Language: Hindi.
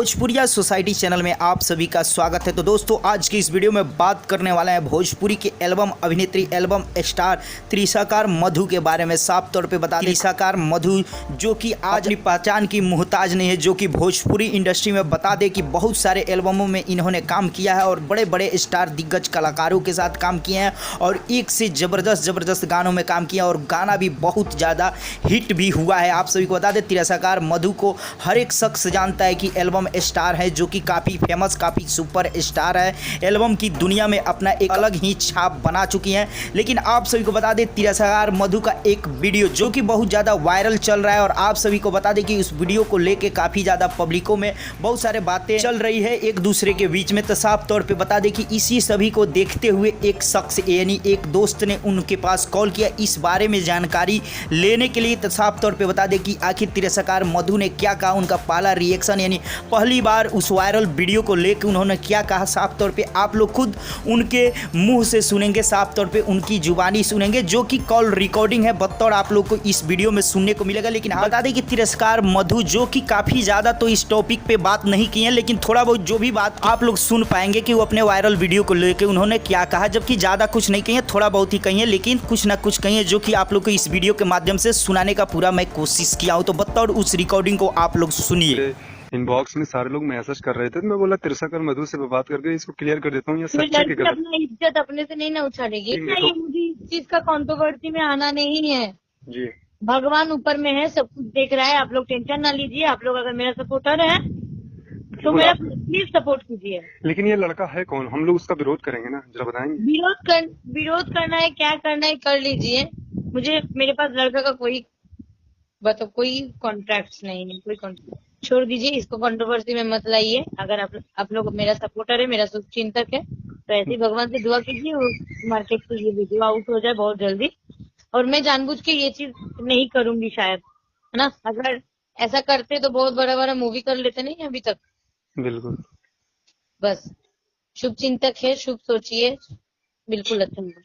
भोजपुरिया सोसाइटी चैनल में आप सभी का स्वागत है। तो दोस्तों आज की इस वीडियो में बात करने वाला है भोजपुरी की एल्बम अभिनेत्री एल्बम स्टार त्रिशाकार मधु के बारे में। साफ तौर पे बता दें त्रिशाकार मधु जो कि आज अपनी पहचान की मुहताज नहीं है, जो कि भोजपुरी इंडस्ट्री में बता दें कि बहुत सारे एल्बमों में इन्होंने काम किया है और बड़े बड़े स्टार दिग्गज कलाकारों के साथ काम किए हैं और एक से ज़बरदस्त गानों में काम किया और गाना भी बहुत ज़्यादा हिट भी हुआ है। आप सभी को बता दें त्रिशाकार मधु को हर एक शख्स जानता है कि एल्बम स्टार है, जो कि काफ़ी फेमस काफ़ी सुपर स्टार है। एल्बम की दुनिया में अपना एक अलग ही छाप बना चुकी हैं। लेकिन आप सभी को बता दें त्रिशाकार मधु का एक वीडियो जो कि बहुत ज़्यादा वायरल चल रहा है और आप सभी को बता दें कि उस वीडियो को लेके काफ़ी ज़्यादा पब्लिकों में बहुत सारे बातें चल रही है एक दूसरे के बीच में। तो साफ तौर पर बता दें कि इसी सभी को देखते हुए एक शख्स यानी एक दोस्त ने उनके पास कॉल किया इस बारे में जानकारी लेने के लिए। तो साफ तौर पे बता दें कि आखिर त्रिशाकार मधु ने क्या कहा, उनका पहला रिएक्शन यानी पहली बार उस वायरल वीडियो को लेकर उन्होंने क्या कहा, साफ तौर पे आप लोग खुद उनके मुंह से सुनेंगे, साफ तौर पे उनकी जुबानी सुनेंगे, जो कि कॉल रिकॉर्डिंग है बतौर आप लोग को इस वीडियो में सुनने को मिलेगा। लेकिन बता दें कि त्रिशाकार मधु जो कि काफ़ी ज़्यादा तो इस टॉपिक पे बात नहीं की है, लेकिन थोड़ा बहुत जो भी बात आप लोग सुन पाएंगे कि वो अपने वायरल वीडियो को लेकर उन्होंने क्या कहा, जबकि ज़्यादा कुछ नहीं कही है, थोड़ा बहुत ही कही है, लेकिन कुछ ना कुछ कही है जो कि आप लोग को इस वीडियो के माध्यम से सुनाने का पूरा मैं कोशिश किया हूँ। तो बतौर उस रिकॉर्डिंग को आप लोग सुनिए। इनबॉक्स में सारे लोग मैसेज कर रहे थे तो मैं बोला त्रिशाकार मधु से बात करके इसको क्लियर कर देता हूँ। ये सच है कि गलत? अपना इज्जत अपने से नहीं ना उछालेगी। ये मुझे इस चीज का कंट्रोवर्सी में आना नहीं है जी। भगवान ऊपर में है, सब कुछ देख रहा है। आप लोग टेंशन ना लीजिए। आप लोग अगर मेरा सपोर्टर है तो मेरा प्लीज सपोर्ट कीजिए। लेकिन ये लड़का है कौन? हम लोग उसका विरोध करेंगे ना, जरा बताएंगे। विरोध करना है, क्या करना है कर लीजिए। मुझे मेरे पास लड़का का कोई कॉन्ट्रैक्ट नहीं है, कोई कॉन्ट्रैक्ट छोड़ दीजिए। इसको कंट्रोवर्सी में मत लाइए। अगर आप लोग मेरा सपोर्टर है, मेरा शुभचिंतक है, तो ऐसे ही भगवान से दुआ कीजिए मार्केट से ये वीडियो आउट हो जाए बहुत जल्दी। और मैं जानबूझ के ये चीज नहीं करूंगी शायद, है ना। अगर ऐसा करते तो बहुत बड़ा मूवी कर लेते नहीं अभी तक। बिल्कुल। बस शुभ चिंतक है, शुभ सोचिए, बिल्कुल अच्छा होगा।